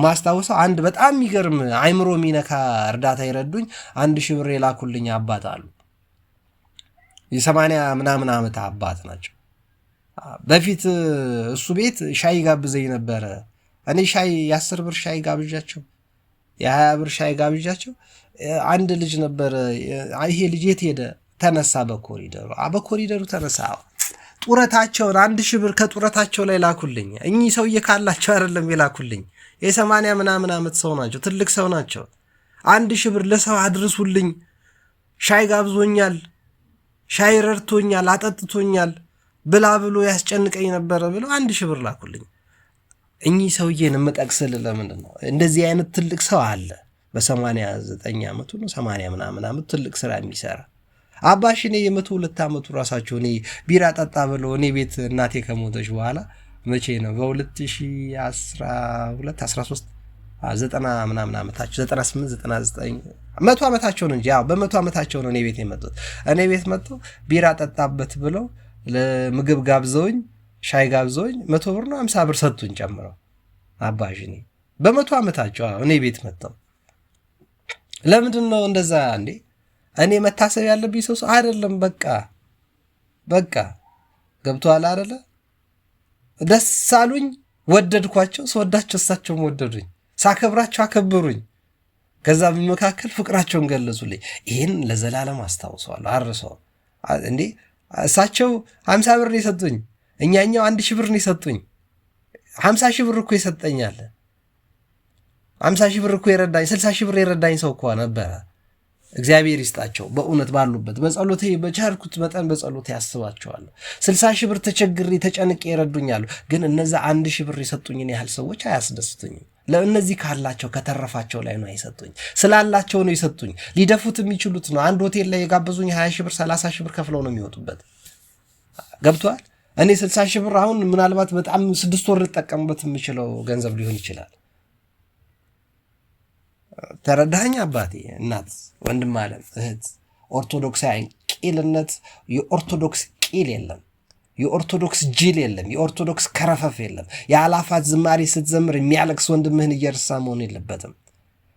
ማስታወሰው አንድ በጣም የሚገርም አይምሮ የሚነካ እርዳታ የረዱኝ 1000 ብር የላኩልኝ አባት አሉ። የ80 ምናምን ዓመት አባት ናቸው። በፊት እሱ ቤት ሻይ ጋብዘኝ ነበረ። እኔ ሻይ የ10 ብር ሻይ ጋብዣቸው፣ የ20 ብር ሻይ ጋብዣቸው። አንድ ልጅ ነበረ። ይሄ ልጅ የት ሄደ? ተነሳ በኮሪደሩ ተነሳ። ጡረታቸውን 1000 ብር ከጡረታቸው ላይ ላኩልኝ። እኚህ ሰውዬ ካላቸው አይደለም የላኩልኝ። የ80 ምናምን ዓመት ሰው ናቸው፣ ትልቅ ሰው ናቸው። 1000 ብር ለሰው አድርሱልኝ፣ ሻይ ጋብዞኛል፣ ሻይ ረድቶኛል፣ አጠጥቶኛል፣ ብላ ብሎ ያስጨንቀኝ ነበረ ብለው 1000 ብር ላኩልኝ። እኚህ ሰውዬን የምጠቅስል ለምንድን ነው? እንደዚህ አይነት ትልቅ ሰው አለ። በ89 ዓመቱ ነው 80 ምናምን ዓመት ትልቅ ስራ የሚሰራ አባሽ። እኔ የ102 ዓመቱ ራሳቸው እኔ ቢራ ጠጣ ብለው እኔ ቤት እናቴ ከሞተች በኋላ መቼ ነው በ2012 13 90 ምናምን ዓመታቸው 98 99 100 ዓመታቸው ነው እንጂ ያው በ100 ዓመታቸው ነው እኔ ቤት የመጡት። እኔ ቤት መጥተው ቢራ ጠጣበት ብለው ለምግብ ጋብዘውኝ ሻይ ጋብዘውኝ 100 ብር ነው 50 ብር ሰጡኝ ጨምረው አባሽኔ በ100 ዓመታቸው እኔ ቤት መጥተው። ለምንድን ነው እንደዛ እንዴ? እኔ መታሰብ ያለብኝ ሰው አይደለም። በቃ ገብቶሃል አይደለ? ደስ አሉኝ፣ ወደድኳቸው። ስወዳቸው እሳቸውም ወደዱኝ፣ ሳከብራቸው አከበሩኝ። ከዛ በመካከል ፍቅራቸውን ገለጹልኝ። ይህን ለዘላለም አስታውሰዋለሁ፣ አርሰው እንዴ። እሳቸው 50 ብር ነው የሰጡኝ፣ እኛኛው 1000 ብር ነው የሰጡኝ። 50 ሺህ ብር እኮ ይሰጠኛል። 50 ሺህ ብር እኮ የረዳኝ 60 ሺህ ብር የረዳኝ ሰው እኮ ነበረ። እግዚአብሔር ይስጣቸው በእውነት ባሉበት። በጸሎቴ በቻልኩት መጠን በጸሎቴ ያስባቸዋለሁ። 60 ሺህ ብር ተቸግሬ ተጨንቄ ይረዱኛሉ። ግን እነዛ 1000 ብር የሰጡኝን ያህል ሰዎች አያስደስቱኝም። ለእነዚህ ካላቸው ከተረፋቸው ላይ ነው አይሰጡኝ፣ ስላላቸው ነው ይሰጡኝ። ሊደፉት የሚችሉት ነው። አንድ ሆቴል ላይ የጋበዙኝ 20 ሺህ ብር 30 ሺህ ብር ከፍለው ነው የሚወጡበት። ገብቷል? እኔ 60 ሺህ ብር አሁን ምናልባት በጣም 6 ወር ልጠቀምበት የምችለው ገንዘብ ሊሆን ይችላል። ተረዳኸኝ አባቴ፣ እናት፣ ወንድም አለም፣ እህት። ኦርቶዶክሳውያን ቂልነት፣ የኦርቶዶክስ ቂል የለም፣ የኦርቶዶክስ ጅል የለም፣ የኦርቶዶክስ ከረፈፍ የለም። የአላፋት ዝማሬ ስትዘምር የሚያለቅስ ወንድምህን እየረሳ መሆን የለበትም።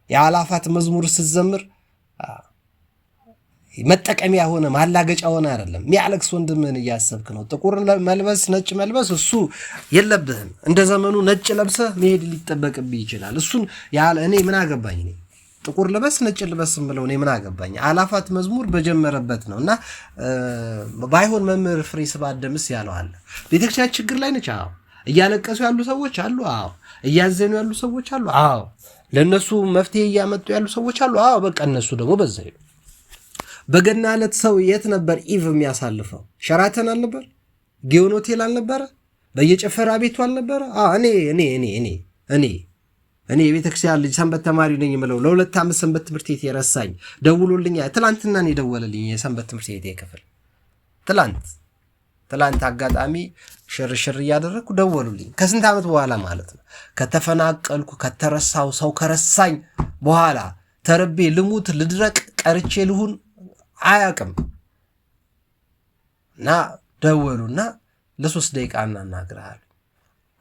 የአላፋት መዝሙር ስትዘምር መጠቀሚያ ሆነ ማላገጫ ሆነ አይደለም፣ የሚያለቅስ ወንድምህን እያሰብክ ነው። ጥቁር መልበስ ነጭ መልበስ እሱ የለብህም። እንደ ዘመኑ ነጭ ለብሰህ መሄድ ሊጠበቅብህ ይችላል። እሱን ያለ እኔ ምን አገባኝ? እኔ ጥቁር ልበስ ነጭ ልበስ ብለው እኔ ምን አገባኝ? አላፋት መዝሙር በጀመረበት ነው። እና ባይሆን መምህር ፍሬ ስብሐት ደምስ ያለው አለ፣ ቤተክርስቲያን ችግር ላይ ነች። አዎ። እያለቀሱ ያሉ ሰዎች አሉ። አዎ። እያዘኑ ያሉ ሰዎች አሉ። አዎ። ለነሱ መፍትሄ እያመጡ ያሉ ሰዎች አሉ። አዎ። በቃ እነሱ ደግሞ በዛ ይሉ። በገና ዕለት ሰው የት ነበር ኢቭ የሚያሳልፈው? ሸራተን አልነበር? ጊዮን ሆቴል አልነበረ? በየጨፈራ ቤቱ አልነበረ? እኔ የቤተክርስቲያን ልጅ ሰንበት ተማሪ ነኝ የምለው ለ2 ዓመት ሰንበት ትምህርት ቤት የረሳኝ ደውሎልኝ፣ ትላንትና ነው የደወለልኝ የሰንበት ትምህርት ቤት ክፍል። ትላንት አጋጣሚ ሽርሽር እያደረግኩ ደወሉልኝ። ከስንት ዓመት በኋላ ማለት ነው። ከተፈናቀልኩ ከተረሳው ሰው ከረሳኝ በኋላ ተርቤ ልሙት ልድረቅ ቀርቼ ልሁን አያውቅም። እና ደወሉና ለ3 ደቂቃ እናናግርሃል።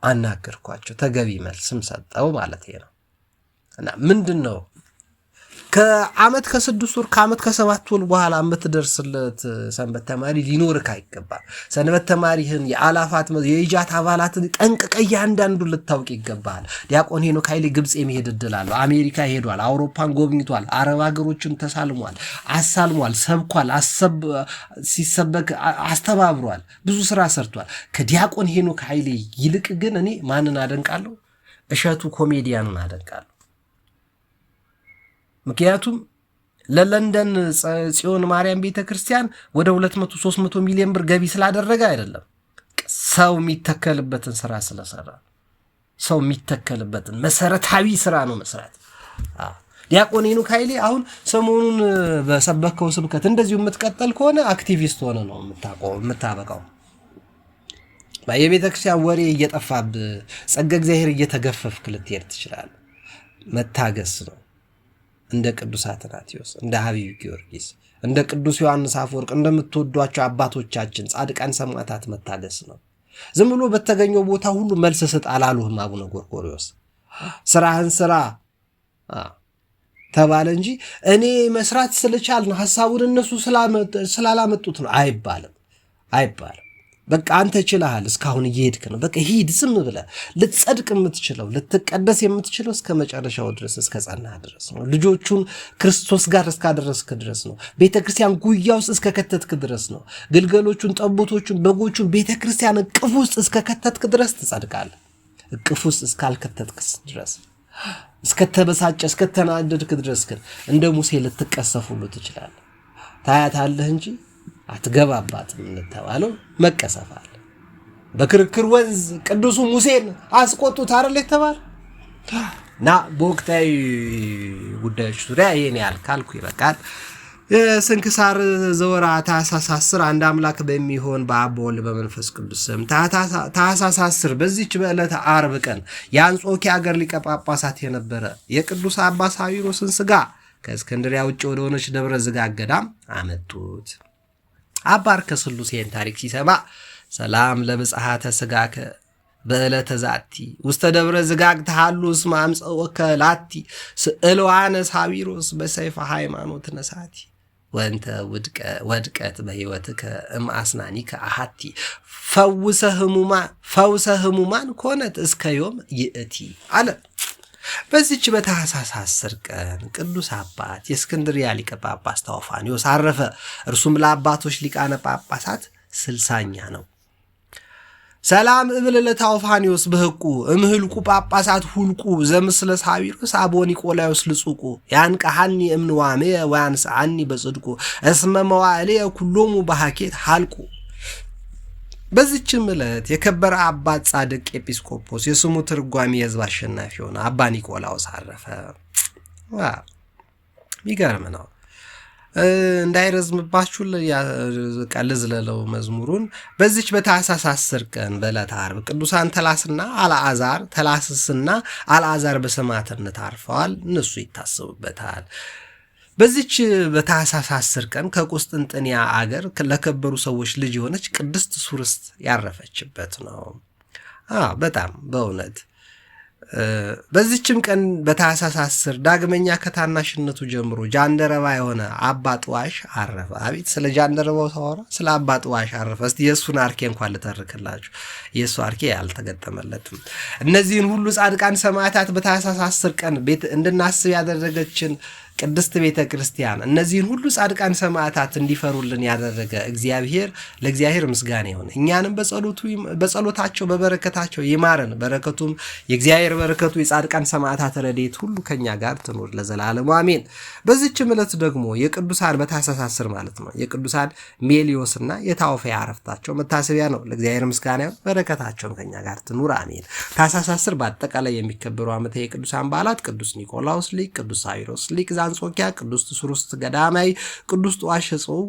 አናገርኳቸው። ተገቢ መልስም ሰጠው ማለት ነው። እና ምንድን ነው ከዓመት ከ6 ወር ከዓመት ከ7 ወር በኋላ የምትደርስለት ሰንበት ተማሪ ሊኖርክ አይገባም። ሰንበት ተማሪህን የአላፋት የኢጃት አባላትን ጠንቅቀህ እያንዳንዱን ልታውቅ ይገባል። ዲያቆን ሄኖክ ኃይሌ ግብፅ የመሄድ እድል አለው። አሜሪካ ሄዷል። አውሮፓን ጎብኝቷል። አረብ ሀገሮችን ተሳልሟል፣ አሳልሟል፣ ሰብኳል፣ ሲሰበክ አስተባብሯል፣ ብዙ ስራ ሰርቷል። ከዲያቆን ሄኖክ ኃይሌ ይልቅ ግን እኔ ማንን አደንቃለሁ? እሸቱ ኮሜዲያንን አደንቃለሁ። ምክንያቱም ለለንደን ጽዮን ማርያም ቤተክርስቲያን ወደ 200-300 ሚሊዮን ብር ገቢ ስላደረገ አይደለም፣ ሰው የሚተከልበትን ስራ ስለሰራ፣ ሰው የሚተከልበትን መሰረታዊ ስራ ነው መስራት። ዲያቆን ሄኖክ ኃይሌ አሁን ሰሞኑን በሰበከው ስብከት እንደዚሁ የምትቀጠል ከሆነ አክቲቪስት ሆነ ነው የምታበቃው። የቤተክርስቲያን ወሬ እየጠፋብህ ጸጋ እግዚአብሔር እየተገፈፍክ ልትሄድ ትችላለህ። መታገስ ነው። እንደ ቅዱስ አትናቴዎስ፣ እንደ ሀቢብ ጊዮርጊስ፣ እንደ ቅዱስ ዮሐንስ አፈወርቅ እንደምትወዷቸው አባቶቻችን ጻድቃን ሰማዕታት መታገስ ነው። ዝም ብሎ በተገኘው ቦታ ሁሉ መልስ ስጥ አላሉህም አቡነ ጎርጎርዮስ። ስራህን ስራ ተባለ እንጂ እኔ መስራት ስለቻል ነው ሐሳቡን እነሱ ስላላመጡት ነው አይባልም። በቃ አንተ ችለሃል፣ እስካሁን እየሄድክ ነው። በቃ ሂድ፣ ዝም ብለህ ልትጸድቅ የምትችለው ልትቀደስ የምትችለው እስከ መጨረሻው ድረስ እስከ ጸናህ ድረስ ነው። ልጆቹን ክርስቶስ ጋር እስካደረስክ ድረስ ነው። ቤተክርስቲያን ጉያ ውስጥ እስከ ከተትክ ድረስ ነው። ግልገሎቹን፣ ጠቦቶቹን፣ በጎቹን ቤተክርስቲያን እቅፍ ውስጥ እስከ ከተትክ ድረስ ትጸድቃለህ። እቅፍ ውስጥ እስካልከተትክ ድረስ፣ እስከተበሳጨ እስከተናደድክ ድረስ ግን እንደ ሙሴ ልትቀሰፍ ሁሉ ትችላለህ። ታያታለህ እንጂ አትገባባትም እንተባለው መቀሰፋል። በክርክር ወንዝ ቅዱሱ ሙሴን አስቆጡት አይደል የተባለ እና በወቅታዊ ጉዳዮች ዙሪያ ይሄን ያህል ካልኩ ይበቃል። ስንክሳር ዘወርኃ ታኅሳስ 10 አንድ አምላክ በሚሆን በአብ በወልድ በመንፈስ ቅዱስ ስም ታኅሳስ 10 በዚች በዕለተ ዓርብ ቀን የአንጾኪያ ሀገር ሊቀ ጳጳሳት የነበረ የቅዱስ አባ ሳዊሮስን ሥጋ ከእስክንድሪያ ውጭ ወደ ሆነች ደብረ ዝጋግ ገዳም አመጡት። አባ አርከ ስሉስ ይህን ታሪክ ሲሰማ ሰላም ለብጽሐተ ስጋከ በዕለተ ዛቲ ውስተ ደብረ ዝጋግ ተሃሉ እስመ አምፀወከ ላቲ ስእልዋነ ሳዊሮስ በሰይፈ ሃይማኖት ነሳቲ ወንተ ወድቀት በሕይወትከ እምአስናኒከ አሃቲ ፈውሰ ህሙማን ኮነት እስከ ዮም ይእቲ አለ። በዚች በታኅሳስ 10 ቀን ቅዱስ አባት የእስክንድርያ ሊቀ ጳጳስ ታውፋኒዮስ አረፈ። እርሱም ለአባቶች ሊቃነ ጳጳሳት 60ኛ ነው። ሰላም እብል ለታውፋኒዮስ በህቁ እምህልቁ ጳጳሳት ሁልቁ ዘምስለ ሳዊሮስ አቦ ኒቆላዮስ ልጹቁ ያንቀሐኒ እምንዋሜ ወያንስዓኒ በጽድቁ እስመ መዋዕሌ ኩሎሙ በሐኬት ሐልቁ። በዚችም ዕለት የከበረ አባት ጻድቅ ኤጲስቆጶስ የስሙ ትርጓሚ የሕዝብ አሸናፊ ሆነ አባ ኒቆላዎስ አረፈ። ሚገርም ነው። እንዳይረዝምባችሁ ልዝለለው መዝሙሩን። በዚች በታኅሳስ 10 ቀን በዕለተ ዓርብ ቅዱሳን ተላስስና አልዓዛር በሰማዕትነት አርፈዋል። እነሱ ይታሰቡበታል። በዚች በታኅሳስ 10 ቀን ከቁስጥንጥንያ አገር ለከበሩ ሰዎች ልጅ የሆነች ቅድስት ሱርስት ያረፈችበት ነው። በጣም በእውነት በዚችም ቀን በታኅሳስ 10 ዳግመኛ ከታናሽነቱ ጀምሮ ጃንደረባ የሆነ አባ ጥዋሽ አረፈ። አቤት ስለ ጃንደረባው ሳወራ ስለ አባ ጥዋሽ አረፈ። እስቲ የእሱን አርኬ እንኳን ልተርክላችሁ። የእሱ አርኬ ያልተገጠመለትም። እነዚህን ሁሉ ጻድቃን ሰማዕታት በታኅሳስ 10 ቀን እንድናስብ ያደረገችን ቅድስት ቤተ ክርስቲያን እነዚህን ሁሉ ጻድቃን ሰማዕታት እንዲፈሩልን ያደረገ ለእግዚአብሔር ምስጋና ይሁን። እኛንም በጸሎታቸው በበረከታቸው ይማረን። በረከቱም የእግዚአብሔር በረከቱ የጻድቃን ሰማዕታት ረድኤት ሁሉ ከኛ ጋር ትኑር ለዘላለሙ አሜን። በዚህችም ዕለት ደግሞ የቅዱሳን በታኅሳስ 10 ማለት ነው የቅዱሳን ሜሊዮስና የታውፊያ አረፍታቸው መታሰቢያ ነው። ለእግዚአብሔር ምስጋና ይሁን። በረከታቸውም ከኛ ጋር ትኑር አሜን። ታኅሳስ 10 በአጠቃላይ የሚከበሩ ዓመታዊ የቅዱሳን በዓላት ቅዱስ ኒቆላዎስ ሊቅ፣ ቅዱስ ሳዊሮስ ሊቅ አንጾኪያ፣ ቅዱስ ሱርስት ገዳማዊ፣ ቅዱስ ጥዋሽ ጽው፣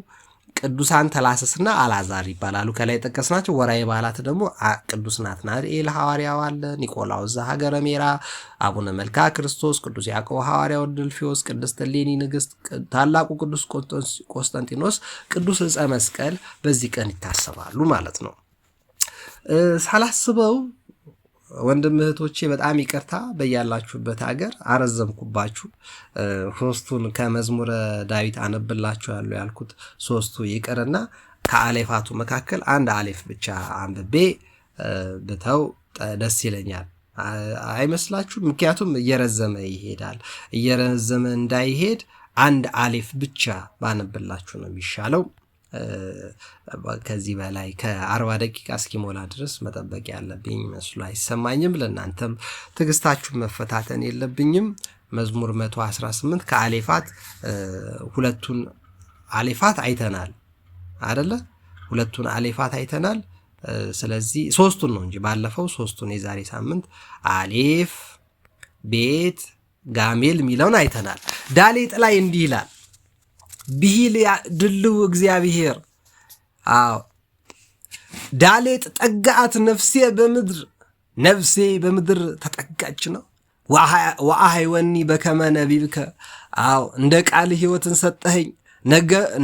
ቅዱሳን ተላሰስና አልዓዛር ይባላሉ። ከላይ ጠቀስናቸው። ወራዊ በዓላት ደግሞ ቅዱስ ናትናኤል ሐዋርያው አለ፣ ኒቆላዎስ ዘሀገረ ሜራ፣ አቡነ መልካ ክርስቶስ፣ ቅዱስ ያዕቆብ ሐዋርያው ድልፊዮስ፣ ቅድስት እሌኒ ንግሥት፣ ታላቁ ቅዱስ ቆስጠንጢኖስ፣ ቅዱስ ዕፀ መስቀል በዚህ ቀን ይታሰባሉ ማለት ነው። ሳላስበው ወንድም እህቶቼ በጣም ይቅርታ በያላችሁበት ሀገር አረዘምኩባችሁ። ሶስቱን ከመዝሙረ ዳዊት አነብላችሁ ያልኩት ሶስቱ ይቅርና ከአሌፋቱ መካከል አንድ አሌፍ ብቻ አንብቤ ብተው ደስ ይለኛል። አይመስላችሁ? ምክንያቱም እየረዘመ ይሄዳል። እየረዘመ እንዳይሄድ አንድ አሌፍ ብቻ ባነብላችሁ ነው የሚሻለው። ከዚህ በላይ ከ40 ደቂቃ እስኪሞላ ድረስ መጠበቅ ያለብኝ መስሎ አይሰማኝም። ለእናንተም ትዕግስታችሁን መፈታተን የለብኝም። መዝሙር 118 ከአሌፋት ሁለቱን አሌፋት አይተናል አይደለ? ሁለቱን አሌፋት አይተናል። ስለዚህ ሶስቱን ነው እንጂ ባለፈው ሶስቱን የዛሬ ሳምንት አሌፍ፣ ቤት፣ ጋሜል የሚለውን አይተናል። ዳሌጥ ላይ እንዲህ ይላል ብሂል ድልው እግዚአብሔር። ዳሌጥ ጠጋት ነፍሴ በምድር ተጠጋች ነው። ወአሃይወኒ በከመ ነቢብከ። እንደ ቃል ሕይወትን ሰጠኸኝ።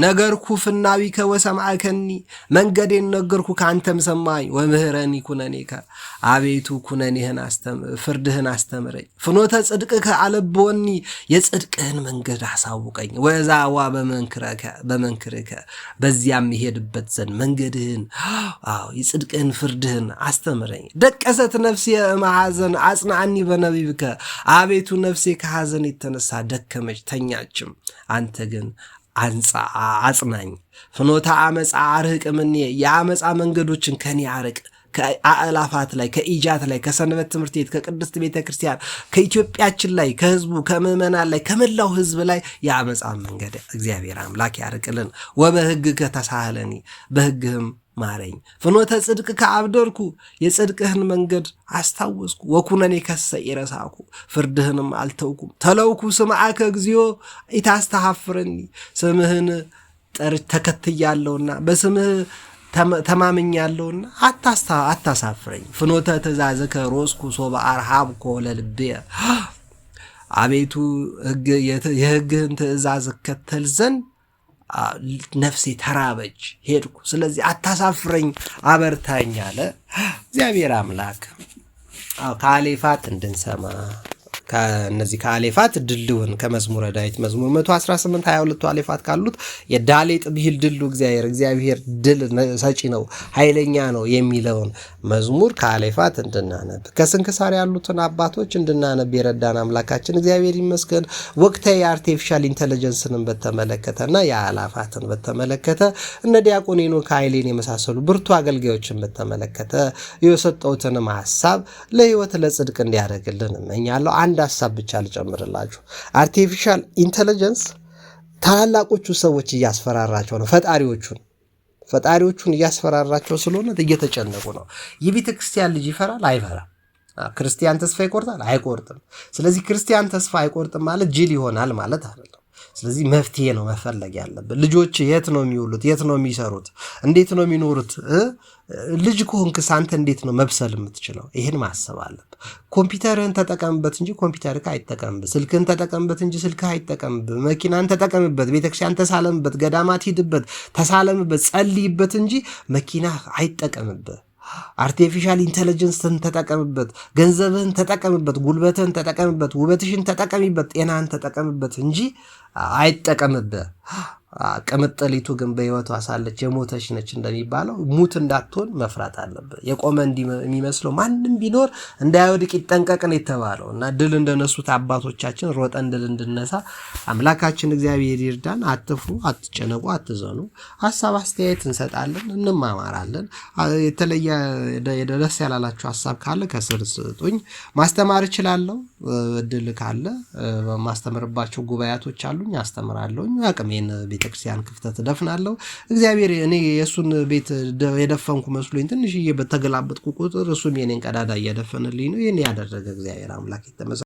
ነገርኩ ፍናዊከ ወሰማዕከኒ። መንገዴን ነገርኩ ከአንተም ሰማኝ። ወምህረኒ ኩነኔከ። አቤቱ ፍርድህን አስተምረኝ። ፍኖተ ጽድቅከ አለብወኒ። የጽድቅህን መንገድ አሳውቀኝ። ወዛዋ በመንክርከ። በዚያም ይሄድበት ዘንድ መንገድህን የጽድቅህን ፍርድህን አስተምረኝ። ደቀሰት ነፍሴ እምሐዘን አጽናዕኒ በነቢብከ። አቤቱ ነፍሴ ከሐዘን የተነሳ ደከመች ተኛችም። አንተ ግን አጽናኝ። ፍኖተ አመፃ አርህቅ እምኔ። የአመፃ መንገዶችን ከኔ አርቅ። ከአእላፋት ላይ፣ ከኢጃት ላይ፣ ከሰንበት ትምህርት ቤት፣ ከቅድስት ቤተ ክርስቲያን፣ ከኢትዮጵያችን ላይ፣ ከህዝቡ፣ ከምዕመናን ላይ፣ ከመላው ህዝብ ላይ የአመፃ መንገድ እግዚአብሔር አምላክ ያርቅልን። ወበህግከ ተሳህለኒ። በህግህም ማረኝ። ፍኖተ ጽድቅ ከአብደርኩ። የጽድቅህን መንገድ አስታወስኩ። ወኩነኔ ከሰ ኢረሳኩ። ፍርድህንም አልተውኩም። ተለውኩ ስምዓከ እግዚኦ ኢታስተሐፍረኒ። ስምህን ተከትያለሁና በስምህ ተማምኛለሁና አታሳፍረኝ። ፍኖተ ትእዛዝከ ሮስኩ ሶበ አርሃብኮ ለልቤ። አቤቱ የሕግህን ትእዛዝ እከተል ዘንድ ነፍሴ ተራበች ሄድኩ፣ ስለዚህ አታሳፍረኝ አበርታኝ አለ እግዚአብሔር አምላክ። ከአሌፋት እንድንሰማ ከነዚህ ከአሌፋት ድልውን ከመዝሙረ ዳዊት መዝሙር 118 22 አሌፋት ካሉት የዳሌጥ ብሂል ድሉ እግዚአብሔር ድል ሰጪ ነው ኃይለኛ ነው የሚለውን መዝሙር ከአሌፋት እንድናነብ ከስንክሳር ያሉትን አባቶች እንድናነብ የረዳን አምላካችን እግዚአብሔር ይመስገን። ወቅታዊ የአርቲፊሻል ኢንተለጀንስንም በተመለከተና የአላፋትን በተመለከተ እነ ዲያቆን ሄኖክ ኃይሌን የመሳሰሉ ብርቱ አገልጋዮችን በተመለከተ የሰጠሁትንም ሀሳብ ለህይወት ለጽድቅ እንዲያደርግልን እመኛለሁ። አንድ ሀሳብ ብቻ ልጨምርላችሁ። አርቲፊሻል ኢንተለጀንስ ታላላቆቹ ሰዎች እያስፈራራቸው ነው። ፈጣሪዎቹን እያስፈራራቸው ስለሆነ እየተጨነቁ ነው። የቤተ ክርስቲያን ልጅ ይፈራል አይፈራም? ክርስቲያን ተስፋ ይቆርጣል አይቆርጥም? ስለዚህ ክርስቲያን ተስፋ አይቆርጥም ማለት ጅል ይሆናል ማለት አይደለም። ስለዚህ መፍትሄ ነው መፈለግ ያለብን። ልጆች የት ነው የሚውሉት? የት ነው የሚሰሩት? እንዴት ነው የሚኖሩት? ልጅ ከሆንክስ አንተ እንዴት ነው መብሰል የምትችለው? ይህን ማሰብ አለብህ። ኮምፒውተርህን ተጠቀምበት እንጂ ኮምፒውተርህ አይጠቀምብህ። ስልክህን ተጠቀምበት እንጂ ስልክህ አይጠቀምብህ። መኪናን ተጠቀምበት፣ ቤተክርስቲያን ተሳለምበት፣ ገዳማት ሂድበት፣ ተሳለምበት፣ ጸልይበት እንጂ መኪና አይጠቀምብህ። አርቲፊሻል ኢንተለጀንስን ተጠቀምበት፣ ገንዘብህን ተጠቀምበት፣ ጉልበትህን ተጠቀምበት፣ ውበትሽን ተጠቀሚበት፣ ጤናህን ተጠቀምበት እንጂ አይጠቀምብህ። ቅምጥሊቱ ግን በሕይወቷ ሳለች የሞተች ነች እንደሚባለው ሙት እንዳትሆን መፍራት አለብህ። የቆመ የሚመስለው ማንም ቢኖር እንዳይወድቅ ይጠንቀቅን የተባለው እና ድል እንደነሱት አባቶቻችን ሮጠን ድል እንድነሳ አምላካችን እግዚአብሔር ይርዳን። አትፍሩ፣ አትጨነቁ፣ አትዘኑ። ሀሳብ አስተያየት እንሰጣለን፣ እንማማራለን። የተለየ ደስ ያላላችሁ ሀሳብ ካለ ከስር ስጡኝ። ማስተማር እችላለሁ። እድል ካለ ማስተምርባቸው ጉባኤቶች አሉኝ፣ አስተምራለሁኝ። አቅሜን ቤተክርስቲያን ክፍተት ደፍናለሁ። እግዚአብሔር እኔ የእሱን ቤት የደፈንኩ መስሎኝ ትንሽዬ በተገላበጥኩ ቁጥር እሱም የኔን ቀዳዳ እየደፈንልኝ ነው። ይህን ያደረገ እግዚአብሔር አምላክ የተመሰገነ